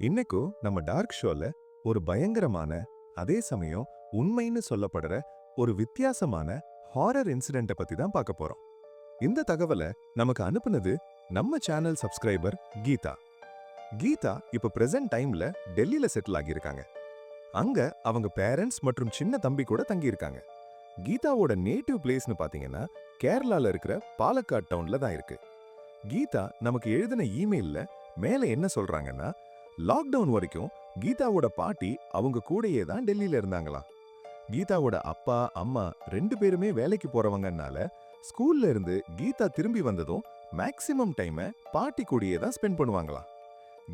இன்னைக்கும் நம்ம டார்க் ஷோல ஒரு பயங்கரமான அதே சமயம் உண்மைன்னு சொல்லப்படுற ஒரு வித்தியாசமான ஹாரர் இன்சிடென்ட்டை பத்தி தான் பார்க்க போறோம். இந்த தகவலை நமக்கு அனுப்புனது நம்ம சேனல் சப்ஸ்கிரைபர் கீதா. கீதா இப்ப பிரசன்ட் டைம்ல டெல்லியில செட்டில் ஆகியிருக்காங்க. அங்க அவங்க பேரண்ட்ஸ் மற்றும் சின்ன தம்பி கூட தங்கி இருக்காங்க. கீதாவோட நேட்டிவ் பிளேஸ்னு பாத்தீங்கன்னா கேரளால இருக்கிற பாலக்காட் டவுன்ல தான் இருக்கு. கீதா நமக்கு எழுதின இமெயில்ல மேல என்ன சொல்றாங்கன்னா, லாக்டவுன் வரைக்கும் கீதாவோட பாட்டி அவங்க கூடயே தான் டெல்லியில இருந்தாங்களாம். கீதாவோட அப்பா அம்மா ரெண்டு பேருமே வேலைக்கு போறவங்கனால ஸ்கூல்ல இருந்து கீதா திரும்பி வந்ததும் மேக்சிமம் டைமை பாட்டி கூடயே தான் ஸ்பெண்ட் பண்ணுவாங்களாம்.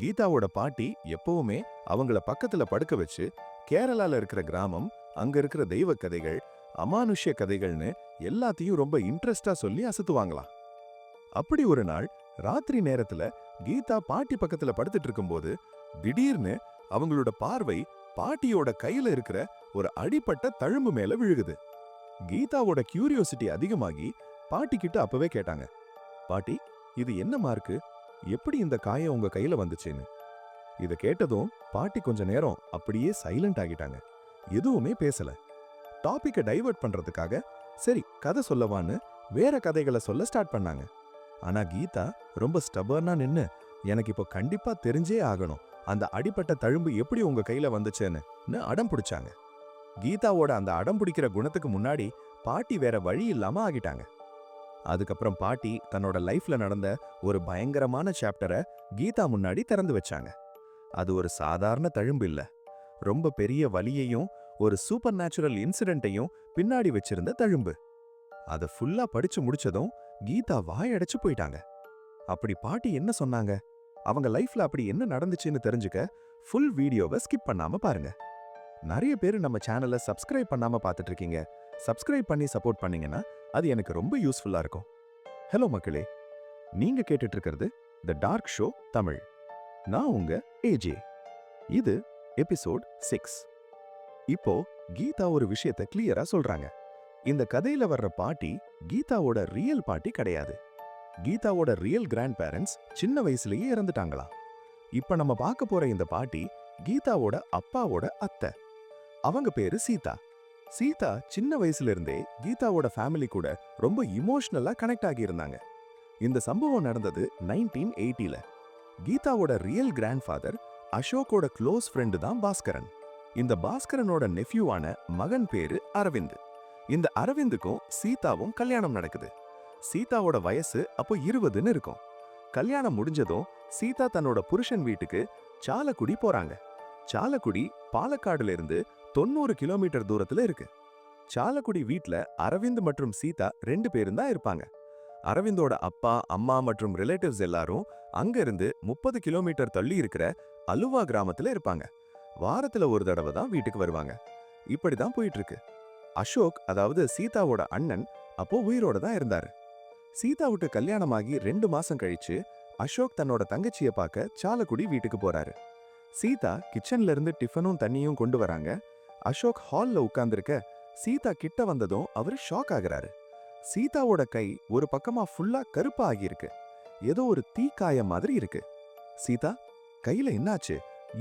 கீதாவோட பாட்டி எப்பவுமே அவங்கள பக்கத்துல படுக்க வச்சு கேரளால இருக்கிற கிராமம், அங்க இருக்கிற தெய்வ கதைகள், அமானுஷ்ய கதைகள்னு எல்லாத்தையும் ரொம்ப இன்ட்ரெஸ்டா சொல்லி அசத்துவாங்களாம். அப்படி ஒரு நாள் ராத்திரி நேரத்துல கீதா பாட்டி பக்கத்துல படுத்துட்டு இருக்கும்போது திடீர்னு அவங்களோட பார்வை பாட்டியோட கையில இருக்கிற ஒரு அடிபட்ட தழும்பு மேல விழுகுது. கீதாவோட கியூரியோசிட்டி அதிகமாகி பாட்டி கிட்ட அப்பவே கேட்டாங்க, பாட்டி, இது என்ன மார்க்கு? எப்படி இந்த காயம் உங்க கையில வந்துச்சுன்னு. இத கேட்டதும் பாட்டி கொஞ்ச நேரம் அப்படியே சைலண்ட் ஆகிட்டாங்க. எதுவுமே பேசல. டாபிக்கை டைவர்ட் பண்றதுக்காக சரி கதை சொல்லவான்னு வேற கதைகளை சொல்ல ஸ்டார்ட் பண்ணாங்க. ஆனா கீதா ரொம்ப ஸ்டபர்னா நின்னு, எனக்கு இப்போ கண்டிப்பா தெரிஞ்சே ஆகணும், அந்த அடிப்பட்ட தழும்பு எப்படி உங்க கையில வந்துச்சேன்னு அடம் பிடிச்சாங்க. கீதாவோட அந்த அடம் பிடிக்கிற குணத்துக்கு முன்னாடி பாட்டி வேற வழி இல்லாம ஆகிட்டாங்க. அதுக்கப்புறம் பாட்டி தன்னோட லைஃப்ல நடந்த ஒரு பயங்கரமான சாப்டரை கீதா முன்னாடி திறந்து வச்சாங்க. அது ஒரு சாதாரண தழும்பு இல்ல, ரொம்ப பெரிய வலியையும் ஒரு சூப்பர் நேச்சுரல் இன்சிடென்ட்டையும் பின்னாடி வச்சிருந்த தழும்பு. அதை ஃபுல்லா படிச்சு முடிச்சதும் கீதா வாயடைச்சு போயிட்டாங்க. அப்படி பாட்டி என்ன சொன்னாங்க, அவங்க லைஃப்ல அப்படி என்ன நடந்துச்சுன்னு தெரிஞ்சுக்க ஃபுல் வீடியோவை ஸ்கிப் பண்ணாம பாருங்க. நிறைய பேர் நம்ம சேனலை சப்ஸ்கிரைப் பண்ணாம பார்த்துட்டு இருக்கீங்க. சப்ஸ்கிரைப் பண்ணி சப்போர்ட் பண்ணீங்கன்னா அது எனக்கு ரொம்ப யூஸ்ஃபுல்லா இருக்கும். ஹலோ மக்களே, நீங்க கேட்டுட்டு இருக்கிறது தி டார்க் ஷோ தமிழ். நான் உங்க ஏஜே. இது எபிசோட் 6. இப்போ கீதா ஒரு விஷயத்தை கிளியரா சொல்றாங்க. இந்த கதையில வர்ற பாட்டி கீதாவோட ரியல் பாட்டி கிடையாது. கீதாவோட ரியல் கிராண்ட் பேரண்ட்ஸ் சின்ன வயசுலயே இறந்துட்டாங்களா. இப்ப நம்ம பார்க்க போற இந்த பாட்டி கீதாவோட அப்பாவோட அத்தை. அவங்க பேரு சீதா. சீதா சின்ன வயசுல இருந்தே கீதாவோட ஃபேமிலி கூட ரொம்ப இமோஷனலா கனெக்ட் ஆகி இருந்தாங்க. இந்த சம்பவம் நடந்தது 1980ல. கீதாவோட ரியல் கிராண்ட் ஃபாதர் அசோக்கோட க்ளோஸ் ஃப்ரெண்டு தான் பாஸ்கரன். இந்த பாஸ்கரனோட நெஃப்யூவான மகன் பேரு அரவிந்த். இந்த அரவிந்துக்கும் சீதாவும் கல்யாணம் நடக்குது. சீதாவோட வயசு அப்போ 20ன்னு இருக்கும். கல்யாணம் முடிஞ்சதும் சீதா தன்னோட புருஷன் வீட்டுக்கு சாலக்குடி போறாங்க. சாலக்குடி பாலக்காடுல இருந்து 90 கிலோமீட்டர் தூரத்துல இருக்கு. சாலக்குடி வீட்ல அரவிந்த் மற்றும் சீதா ரெண்டு பேரும் தான் இருப்பாங்க. அரவிந்தோட அப்பா அம்மா மற்றும் ரிலேட்டிவ்ஸ் எல்லாரும் அங்க இருந்து 30 கிலோமீட்டர் தள்ளி இருக்கிற அலுவா கிராமத்துல இருப்பாங்க. வாரத்துல ஒரு தடவை தான் வீட்டுக்கு வருவாங்க. இப்படிதான் போயிட்டு இருக்கு. அசோக், அதாவது சீதாவோட அண்ணன், அப்போ உயிரோட தான் இருந்தாரு. சீதாவுக்கு கல்யாணமாகி 2 மாசம் கழிச்சு அசோக் தன்னோட தங்கச்சிய பார்க்க சாலக்குடி வீட்டுக்கு போறாரு. சீதா கிச்சன்ல இருந்து டிஃபனும் தண்ணியும் கொண்டு வராங்க. அசோக் ஹால்ல உட்கார்ந்திருக்க சீதா கிட்ட வந்ததும் அவரு ஷாக் ஆகுறாரு. சீதாவோட கை ஒரு பக்கமா ஃபுல்லா கருப்பா ஆகியிருக்கு. ஏதோ ஒரு தீக்காயம் மாதிரி இருக்கு. சீதா, கையில என்னாச்சு,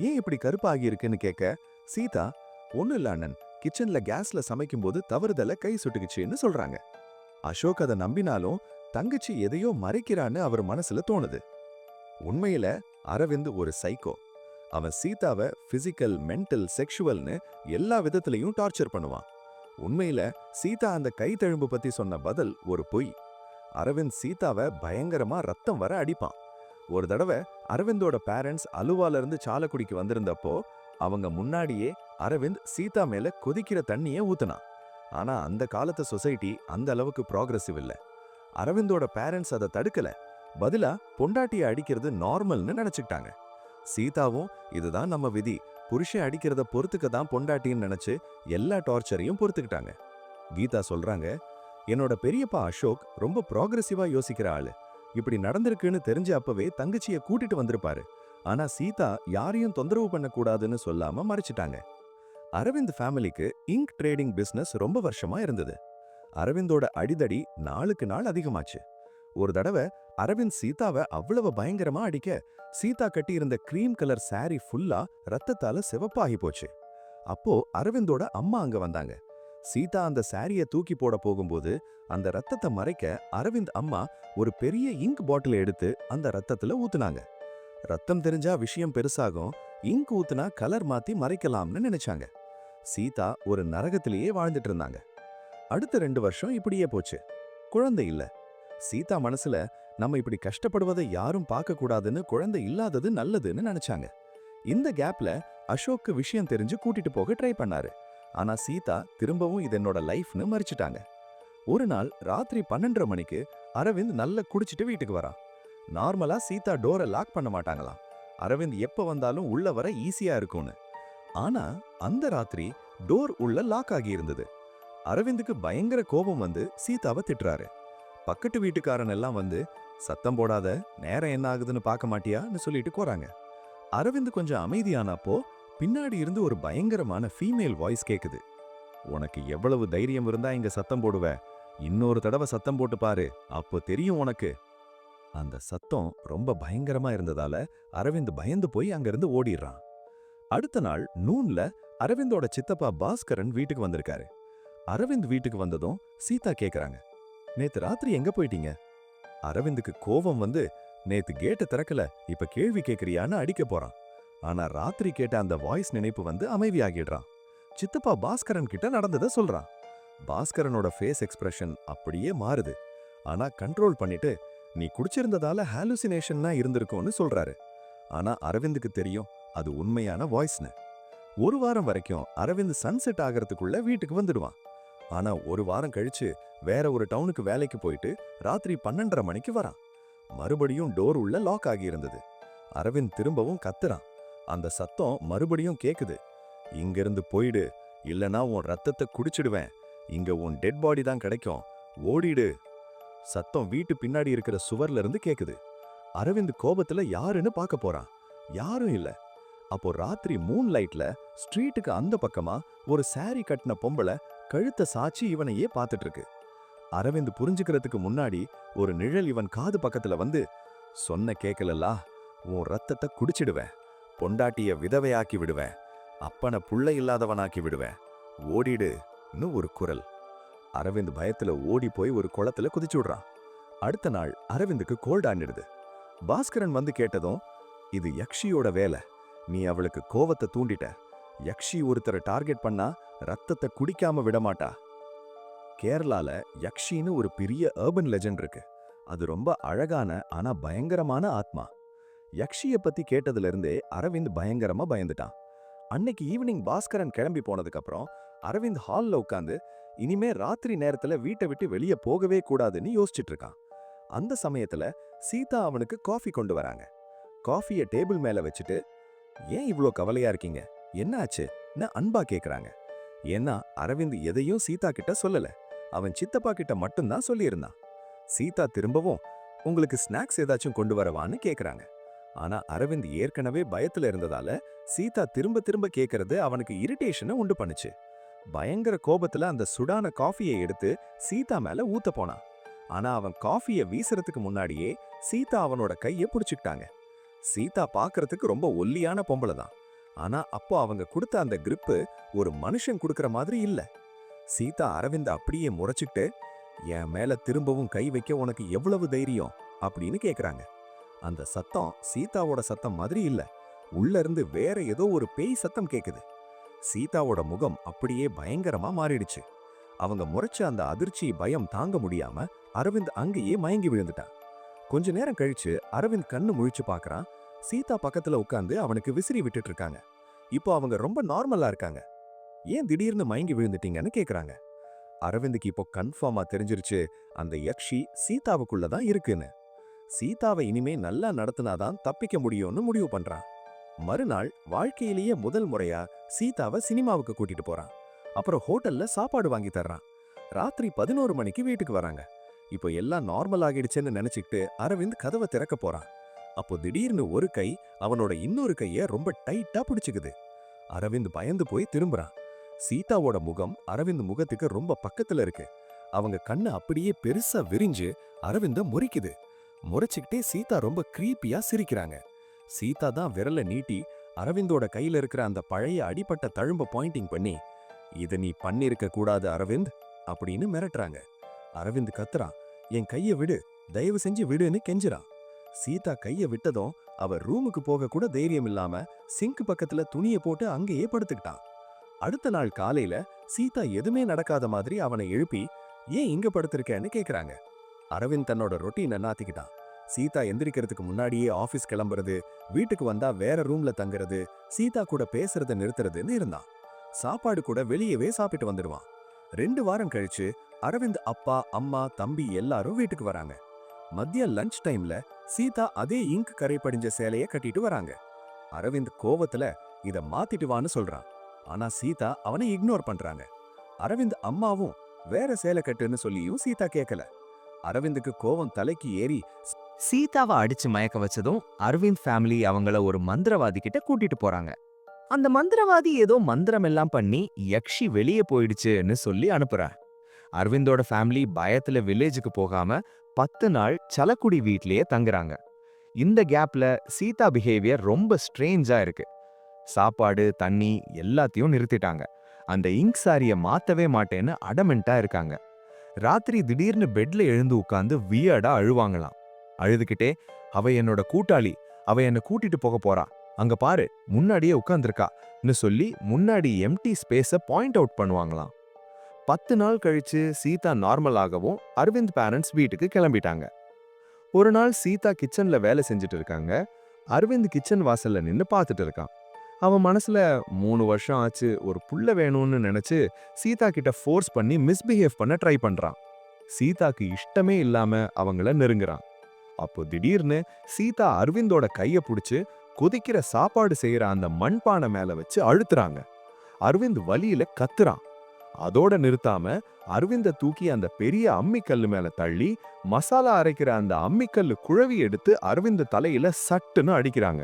ஏன் இப்படி கருப்பா ஆகியிருக்குன்னு கேட்க சீதா, ஒண்ணு இல்ல அண்ணன், கிச்சன்ல கேஸ்ல சமைக்கும் போது தவறுதல கை சுட்டுக்குச்சுன்னு சொல்றாங்க. அசோக் அதை நம்பினாலும் தங்கச்சி எதையோ மறைக்கிறான்னு அவர் மனசுல தோணுது. உண்மையில அரவிந்த் ஒரு சைக்கோ. அவன் சீதாவை பிசிக்கல், மென்டல், செக்ஷுவல்னு எல்லா விதத்திலையும் டார்ச்சர் பண்ணுவான். உண்மையில சீதா அந்த கை தழும்பு பத்தி சொன்ன பதில் ஒரு பொய். அரவிந்த் சீதாவை பயங்கரமா ரத்தம் வர அடிப்பான். ஒரு தடவை அரவிந்தோட பேரண்ட்ஸ் அலுவால இருந்து சாலக்குடிக்கு வந்திருந்தப்போ அவங்க முன்னாடியே அரவிந்த் சீதா மேல கொதிக்கிற தண்ணியை ஊத்துனான். ஆனா அந்த காலத்து சொசைட்டி அந்த அளவுக்கு ப்ராக்ரெசிவ் இல்ல. அரவிந்தோட பேரண்ட்ஸ் அதை தடுக்கல. பதிலா பொண்டாட்டியை அடிக்கிறது நார்மல்னு நினைச்சுக்கிட்டாங்க. சீதாவும் இதுதான் நம்ம விதி, புருஷன் அடிக்கிறத பொறுத்துக்க தான் பொண்டாட்டின்னு நினைச்சு எல்லா டார்ச்சரையும் பொறுத்துக்கிட்டாங்க. கீதா சொல்றாங்க, என்னோட பெரியப்பா அசோக் ரொம்ப ப்ராக்ரெசிவா யோசிக்கிற ஆளு. இப்படி நடந்திருக்குன்னு தெரிஞ்ச அப்பவே தங்கச்சியை கூட்டிட்டு வந்திருப்பாரு. ஆனா சீதா யாரையும் தொந்தரவு பண்ணக்கூடாதுன்னு சொல்லாம மறைச்சிட்டாங்க. அரவிந்த் ஃபேமிலிக்கு இங்க் ட்ரேடிங் பிசினஸ் ரொம்ப வருஷமா இருந்தது. அரவிந்தோட அடிதடி நாளுக்கு நாள் அதிகமாச்சு. ஒரு தடவை அரவிந்த் சீதாவை அவ்வளவு பயங்கரமா அடிக்க சீதா கட்டி இருந்த கிரீம் கலர் சாரி ஃபுல்லா ரத்தத்தால சிவப்பாகி போச்சு. அப்போ அரவிந்தோட அம்மா அங்க வந்தாங்க. சீதா அந்த சாரிய தூக்கி போட போகும்போது அந்த ரத்தத்தை மறைக்க அரவிந்த் அம்மா ஒரு பெரிய இங்க் பாட்டில் எடுத்து அந்த ரத்தத்துல ஊத்துனாங்க. ரத்தம் தெரிஞ்சா விஷயம் பெருசாகும், இங்க் ஊத்துனா கலர் மாத்தி மறைக்கலாம்னு நினைச்சாங்க. சீதா ஒரு நரகத்திலேயே வாழ்ந்துட்டு இருந்தாங்க. அடுத்த 2 வருஷம் இப்படியே போச்சு. குழந்தை இல்ல. சீதா மனசுல நம்ம இப்படி கஷ்டப்படுவதை யாரும் பார்க்க கூடாதுன்னு குழந்தை இல்லாதது நல்லதுன்னு நினைச்சாங்க. இந்த கேப்ல அசோக்கு விஷயம் தெரிஞ்சு கூட்டிட்டு போக ட்ரை பண்ணாரு. ஆனா சீதா திரும்பவும் இது என்னோட லைஃப்னு மறிச்சிட்டாங்க. ஒரு நாள் ராத்திரி 12:30 மணிக்கு அரவிந்த் நல்லா குடிச்சிட்டு வீட்டுக்கு வரான். நார்மலா சீதா டோரை லாக் பண்ண மாட்டாங்களாம். அரவிந்த் எப்ப வந்தாலும் உள்ள வர ஈஸியா இருக்கும்னு. ஆனா அந்த ராத்திரி டோர் உள்ள லாக் ஆகி இருந்தது. அரவிந்துக்கு பயங்கர கோபம் வந்து சீதாவை திட்டுறாரு. பக்கத்து வீட்டுக்காரன் எல்லாம் வந்து சத்தம் போடாத, நேரம் என்ன ஆகுதுன்னு பார்க்க மாட்டியான்னு சொல்லிட்டு போறாங்க. அரவிந்த் கொஞ்சம் அமைதியானப்போ பின்னாடி இருந்து ஒரு பயங்கரமான ஃபீமேல் வாய்ஸ் கேக்குது. உனக்கு எவ்வளவு தைரியம் இருந்தா இங்க சத்தம் போடுவ? இன்னொரு தடவை சத்தம் போட்டு பாரு, அப்போ தெரியும் உனக்கு. அந்த சத்தம் ரொம்ப பயங்கரமா இருந்ததால அரவிந்த் பயந்து போய் அங்கிருந்து ஓடிடுறான். அடுத்த நாள் நூன்ல அரவிந்தோட சித்தப்பா பாஸ்கரன் வீட்டுக்கு வந்திருக்காரு. அரவிந்த் வீட்டுக்கு வந்ததும் சீதா கேக்குறாங்க, நேத்து ராத்திரி எங்க போயிட்டீங்க? அரவிந்துக்கு கோபம் வந்து, நேத்து கேட்ட திறக்கல, இப்ப கேள்வி கேக்குறியான்னு அடிக்க போறான். ஆனா ராத்திரி கேட்ட அந்த வாய்ஸ் நினைப்பு வந்து அமைதியாகிடுறான். சித்தப்பா பாஸ்கரன் கிட்ட நடந்ததை சொல்றான். பாஸ்கரனோட ஃபேஸ் எக்ஸ்பிரஷன் அப்படியே மாறுது. ஆனா கண்ட்ரோல் பண்ணிட்டு, நீ குடிச்சிருந்ததால ஹாலுசினேஷன்னா இருந்திருக்கும்னு சொல்றாரு. ஆனா அரவிந்துக்கு தெரியும் அது உண்மையான வாய்ஸ்னு. ஒரு வாரம் வரைக்கும் அரவிந்த் சன்செட் ஆகிறதுக்குள்ள வீட்டுக்கு வந்துடுவான். ஆனா ஒரு வாரம் கழிச்சு வேற ஒரு டவுனுக்கு வேலைக்கு போயிட்டு ராத்திரி 12:30 மணிக்கு வரான். மறுபடியும் டோர் உள்ள லாக் ஆகி இருந்தது. அரவிந்த் திரும்பவும் கத்துறான். அந்த சத்தம் மறுபடியும் கேக்குது. இங்கிருந்து போயிடு, இல்லனா உன் ரத்தத்தை குடிச்சிடுவேன். இங்க உன் டெட் பாடி தான் கிடைக்கும், ஓடிடு. சத்தம் வீட்டு பின்னாடி இருக்கிற சுவர்ல இருந்து கேக்குது. அரவிந்த் கோபத்துல யாருன்னு பார்க்க போறான். யாரும் இல்ல. அப்போ ராத்திரி மூன் லைட்ல ஸ்ட்ரீட்டுக்கு அந்த பக்கமா ஒரு சாரி கட்டின பொம்பளை கழுத்தை சாச்சி இவனையே பார்த்துட்டு இருக்கு. அரவிந்த் புரிஞ்சுக்கிறதுக்கு முன்னாடி ஒரு நிழல் இவன் காது பக்கத்துல வந்து, சொன்ன கேக்கலல்லா, உன் ரத்தத்தை குடிச்சிடுவேன், பொண்டாட்டிய விதவையாக்கி விடுவேன், அப்பனை புள்ள இல்லாதவனாக்கி விடுவேன், ஓடிடுன்னு ஒரு குரல். அரவிந்த் பயத்துல ஓடி போய் ஒரு குளத்துல குதிச்சு விடுறான். அடுத்த நாள் அரவிந்துக்கு கோல்ட் ஆனிடுது. பாஸ்கரன் வந்து கேட்டதும், இது யக்ஷியோட வேலை, நீ அவளுக்கு கோவத்தை தூண்டிட்ட. யக்ஷி ஒருத்தரை டார்கெட் பண்ணா ரத்தத்தை குடிக்காம விடமாட்டா. கேரளால யக்ஷின்னு ஒரு பெரிய அர்பன் லெஜெண்ட் இருக்கு. அது ரொம்ப அழகான ஆனா பயங்கரமான ஆத்மா. யக்ஷிய பத்தி கேட்டதுல இருந்தே அரவிந்த் பயங்கரமா பயந்துட்டான். அன்னைக்கு ஈவினிங் பாஸ்கரன் கிளம்பி போனதுக்கு அப்புறம் அரவிந்த் ஹால்ல உட்காந்து இனிமே ராத்திரி நேரத்துல வீட்டை விட்டு வெளியே போகவே கூடாதுன்னு யோசிச்சுட்டு இருக்கான். அந்த சமயத்துல சீதா அவனுக்கு காஃபி கொண்டு வராங்க. காஃபிய டேபிள் மேல வச்சுட்டு, ஏன் இவ்ளோ கவலையா இருக்கீங்க, என்ன ஆச்சுன்னு அன்பா கேக்குறாங்க. ஏன்னா அரவிந்த் எதையும் சீதா கிட்ட சொல்லல, அவன் சித்தப்பா கிட்ட மட்டும்தான் சொல்லியிருந்தான். சீதா திரும்பவும், உங்களுக்கு ஸ்நாக்ஸ் ஏதாச்சும் கொண்டு வரவான்னு கேக்குறாங்க. ஆனா அரவிந்த் ஏற்கனவே பயத்துல இருந்ததால சீதா திரும்ப திரும்ப கேக்குறது அவனுக்கு இரிட்டேஷனை உண்டு பண்ணுச்சு. பயங்கர கோபத்துல அந்த சுடான காஃபியை எடுத்து சீதா மேல ஊத்த போனான். ஆனா அவன் காஃபியை வீசுறதுக்கு முன்னாடியே சீதா அவனோட கையை பிடிச்சுக்கிட்டாங்க. சீதா பாக்குறதுக்கு ரொம்ப ஒல்லியான பொம்பளை தான். ஆனா அப்போ அவங்க கொடுத்த அந்த கிரிப்பு ஒரு மனுஷன் கொடுக்கற மாதிரி இல்ல. சீதா அரவிந்த் அப்படியே முறைச்சுக்கிட்டு, என் மேல திரும்பவும் கை வைக்க உனக்கு எவ்வளவு தைரியம் அப்படின்னு கேக்குறாங்க. அந்த சத்தம் சீதாவோட சத்தம் மாதிரி இல்ல, உள்ள இருந்து வேற ஏதோ ஒரு பேய் சத்தம் கேக்குது. சீதாவோட முகம் அப்படியே பயங்கரமா மாறிடுச்சு. அவங்க முறைச்ச அந்த அதிர்ச்சி பயம் தாங்க முடியாம அரவிந்த் அங்கேயே மயங்கி விழுந்துட்டான். கொஞ்ச நேரம் கழிச்சு அரவிந்த் கண்ணு முழிச்சு பார்க்கறான். சீதா பக்கத்துல உட்கார்ந்து அவனுக்கு விசிறி விட்டுட்டு இருக்காங்க. இப்போ அவங்க ரொம்ப நார்மலா இருக்காங்க. ஏன் திடீர்னு மயங்கி விழுந்துட்டீங்கன்னு கேக்குறாங்க. அரவிந்துக்கு இப்போ கன்ஃபார்மா தெரிஞ்சிருச்சு, அந்த யக்ஷி சீதாவுக்குள்ளதான் இருக்குன்னு. சீதாவை இனிமே நல்லா நடத்தினாதான் தப்பிக்க முடியும்னு முடிவு பண்றான். மறுநாள் வாழ்க்கையிலேயே முதல் முறையா சீதாவை சினிமாவுக்கு கூட்டிட்டு போறான். அப்புறம் ஹோட்டல்ல சாப்பாடு வாங்கி தர்றான். ராத்திரி 11 மணிக்கு வீட்டுக்கு வராங்க. இப்போ எல்லாம் நார்மல் ஆகிடுச்சுன்னு நினைச்சுக்கிட்டு அரவிந்த் கதவை திறக்க போறான். அப்போ திடீர்னு ஒரு கை அவனோட இன்னொரு கைய ரொம்ப டைட்டா பிடிச்சுக்குது. அரவிந்த் பயந்து போய் திரும்புறான். சீதாவோட முகம் அரவிந்த் முகத்துக்கு ரொம்ப பக்கத்துல இருக்கு. அவங்க கண்ணு அப்படியே பெருசா விரிஞ்சு அரவிந்த முறைக்குது. முறைச்சுக்கிட்டே சீதா ரொம்ப கிரீப்பியா சிரிக்கிறாங்க. சீதா தான் விரல நீட்டி அரவிந்தோட கையில இருக்கிற அந்த பழைய அடிபட்ட தழும்ப பாயிண்டிங் பண்ணி, "இத நீ பண்ணிருக்க கூடாது அரவிந்த்" அப்படின்னு மிரட்டுறாங்க. அரவிந்த் கத்துறான், "என் கைய விடு, தயவு செஞ்சு விடுன்னு" கெஞ்சுறான். சீதா கைய விட்டதும் அவ ரூமுக்கு போக கூட தைரியம் இல்லாம சிங்க் பக்கத்துல துணிய போட்டு அங்கேயே படுத்துக்கிட்டான். அடுத்த நாள் காலையில சீதா எதுவுமே நடக்காத மாதிரி அவனை எழுப்பி, "ஏன் இங்க படுத்திருக்கேன்னு" கேக்குறாங்க. அரவிந்த் தன்னோட ரொட்டீனை நாத்திக்கிட்டான். சீதா எந்திரிக்கிறதுக்கு முன்னாடியே ஆபீஸ் கிளம்புறது, வீட்டுக்கு வந்தா வேற ரூம்ல தங்குறது, சீதா கூட பேசுறத நிறுத்துறதுன்னு இருந்தான். சாப்பாடு கூட வெளியவே சாப்பிட்டு வந்துடுவான். 2 வாரம் கழிச்சு அரவிந்த் அப்பா, அம்மா, தம்பி எல்லாரும் வீட்டுக்கு வராங்க. மதிய லஞ்ச் டைம்ல சீதா அதே இங்க் கரை படிஞ்ச சேலைய கட்டிட்டு வராங்க. அரவிந்த் கோவத்துல இத மாத்திட்டு வான்னு சொல்றான். ஆனா சீதா அவனை இக்னோர் பண்றாங்க. அரவிந்த் அம்மாவும் வேற சேலை கட்டுன்னு சொல்லியும் சீதா கேட்கல. அரவிந்துக்கு கோவம் தலைக்கு ஏறி சீதாவை அடிச்சு மயக்க வச்சதும் அரவிந்த் ஃபேமிலி அவங்கள ஒரு மந்திரவாதி கிட்ட கூட்டிட்டு போறாங்க. அந்த மந்திரவாதி ஏதோ மந்திரம் எல்லாம் பண்ணி யக்ஷி வெளியே போயிடுச்சுன்னு சொல்லி அனுப்புறா. அரவிந்தோட ஃபேமிலி பயத்துல வில்லேஜுக்கு போகாம 10 நாள் சலக்குடி வீட்லயே தங்குறாங்க. இந்த கேப்ல சீதா பிஹேவியர் ரொம்ப ஸ்ட்ரேஞ்சா இருக்கு. சாப்பாடு, தண்ணி எல்லாத்தையும் நிறுத்திட்டாங்க. அந்த இங்க் சாரிய மாத்தவே மாட்டேன்னு அடமெண்டா இருக்காங்க. ராத்திரி திடீர்னு பெட்ல எழுந்து உட்கார்ந்து வியர்டா அழுவாங்களாம். அழுதுகிட்டே, "அவ என்னோட கூட்டாளி, அவ என்ன கூட்டிட்டு போக போறா, அங்க பாரு முன்னாடியே உட்கார்ந்திருக்கான்னு" சொல்லி முன்னாடி எம்டி ஸ்பேஸ பாயிண்ட் அவுட் பண்ணுவாங்களாம். 10 நாள் கழிச்சு சீதா நார்மல் ஆகவும் அரவிந்த் பேரண்ட்ஸ் வீட்டுக்கு கிளம்பிட்டாங்க. ஒரு நாள் சீதா கிச்சன்ல வேலை செஞ்சுட்டு இருக்காங்க. அரவிந்த் கிச்சன் வாசல்ல நின்னு பார்த்துட்டு இருக்கான். அவன் மனசுல 3 வருஷம் ஆச்சு, ஒரு புள்ள வேணும்னு நினைச்சு சீதா கிட்ட ஃபோர்ஸ் பண்ணி மிஸ்பிஹேவ் பண்ண ட்ரை பண்றான். சீதாக்கு இஷ்டமே இல்லாம அவங்கள நெருங்குறான். அப்போ திடீர்னு சீதா அரவிந்தோட கைய புடிச்சு கொதிக்கிற சாப்பாடு செய்யற அந்த மண்பானை மேல வச்சு அழுத்துறாங்க. அரவிந்த் வலியில கத்துறான். அதோட நிறுத்தாம அரவிந்த தூக்கி அந்த பெரிய அம்மிக்கல்லு மேல தள்ளி மசாலா அரைக்கிற அந்த அம்மிக்கல்லு குழவி எடுத்து அரவிந்த் தலையில சட்டுன்னு அடிக்கிறாங்க.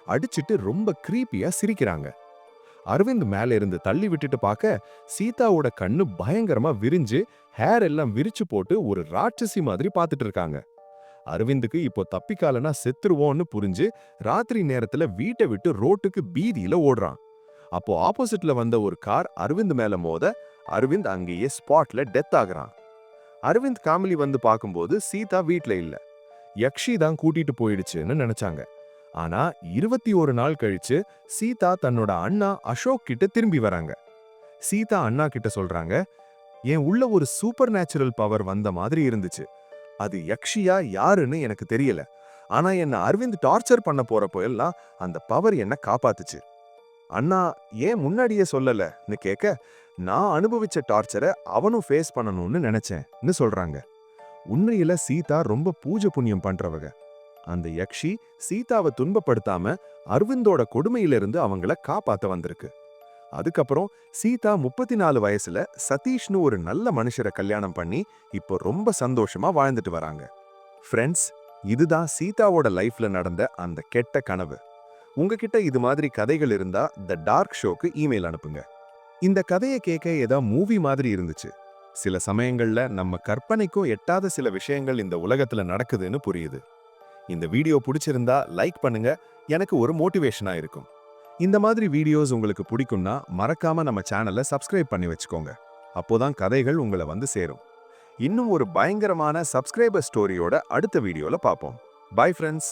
அடிச்சிட்டு ரொம்ப கிரீப்பியா சிரிக்கிறாங்க. அரவிந்த் மேல இருந்து தள்ளி விட்டுட்டு பார்க்க சீதாவோட கண்ணு பயங்கரமா விரிஞ்சு ஹேர் எல்லாம் விரிச்சு போட்டு ஒரு ராட்சசி மாதிரி பார்த்துட்டு இருக்காங்க. அரவிந்துக்கு இப்போ தப்பிக்காலனா செத்துருவோன்னு புரிஞ்சு ராத்திரி நேரத்துல வீட்டை விட்டு ரோட்டுக்கு பீதியில ஓடுறான். அப்போ ஆப்போசிட்ல வந்த ஒரு கார் அரவிந்த் மேல மோத அரவிந்த் அங்கேயே ஸ்பாட்ல டெத் ஆகுறான். அரவிந்த் ஃபேமிலி வந்து பார்க்கும்போது சீதா வீட்ல இல்ல. யக்ஷி தான் கூட்டிட்டு போயிடுச்சுன்னு நினைச்சாங்க. ஆனா 21 நாள் கழிச்சு சீதா தன்னோட அண்ணா அசோக் கிட்ட திரும்பி வராங்க. சீதா அண்ணா கிட்ட சொல்றாங்க, "என் உள்ள ஒரு சூப்பர் நேச்சுரல் பவர் வந்த மாதிரி இருந்துச்சு. அது யக்ஷியா யாருன்னு எனக்கு தெரியல. ஆனா என்ன அரவிந்த் டார்ச்சர் பண்ண போறப்போ எல்லாம் அந்த பவர் என்ன காப்பாத்துச்சு. அண்ணா ஏன் முன்னாடியே சொல்லலன்னு கேட்க, நான் அனுபவிச்ச டார்ச்சரை அவனும் ஃபேஸ் பண்ணணும்னு நினைச்சேன்னு சொல்றாங்க." உண்மையில சீதா ரொம்ப பூஜை புண்ணியம் பண்றவங்க. அந்த யக்ஷி சீதாவை துன்பப்படுத்தாம அரவிந்தோட கொடுமையிலிருந்து அவங்கள காப்பாத்த வந்திருக்கு. அதுக்கப்புறம் சீதா 34 வயசுல சதீஷ்னு ஒரு நல்ல மனுஷரை கல்யாணம் பண்ணி இப்போ ரொம்ப சந்தோஷமா வாழ்ந்துட்டு வராங்க. ஃப்ரெண்ட்ஸ், இதுதான் சீதாவோட லைஃப்ல நடந்த அந்த கெட்ட கனவு. உங்ககிட்ட இது மாதிரி கதைகள் இருந்தா த டார்க் ஷோக்கு இமெயில் அனுப்புங்க. இந்த கதையை கேட்க ஏதோ மூவி மாதிரி இருந்துச்சு. சில சமயங்கள்ல நம்ம கற்பனைக்கும் எட்டாத சில விஷயங்கள் இந்த உலகத்துல நடக்குதுன்னு புரியுது. இந்த வீடியோ பிடிச்சிருந்தா லைக் பண்ணுங்க, எனக்கு ஒரு மோட்டிவேஷனா இருக்கும். இந்த மாதிரி வீடியோஸ் உங்களுக்கு பிடிக்கும்னா மறக்காம நம்ம சேனலை சப்ஸ்கிரைப் பண்ணி வச்சுக்கோங்க. அப்போதான் கதைகள் உங்களை வந்து சேரும். இன்னும் ஒரு பயங்கரமான சப்ஸ்கிரைபர் ஸ்டோரியோட அடுத்த வீடியோல பார்ப்போம். Bye friends.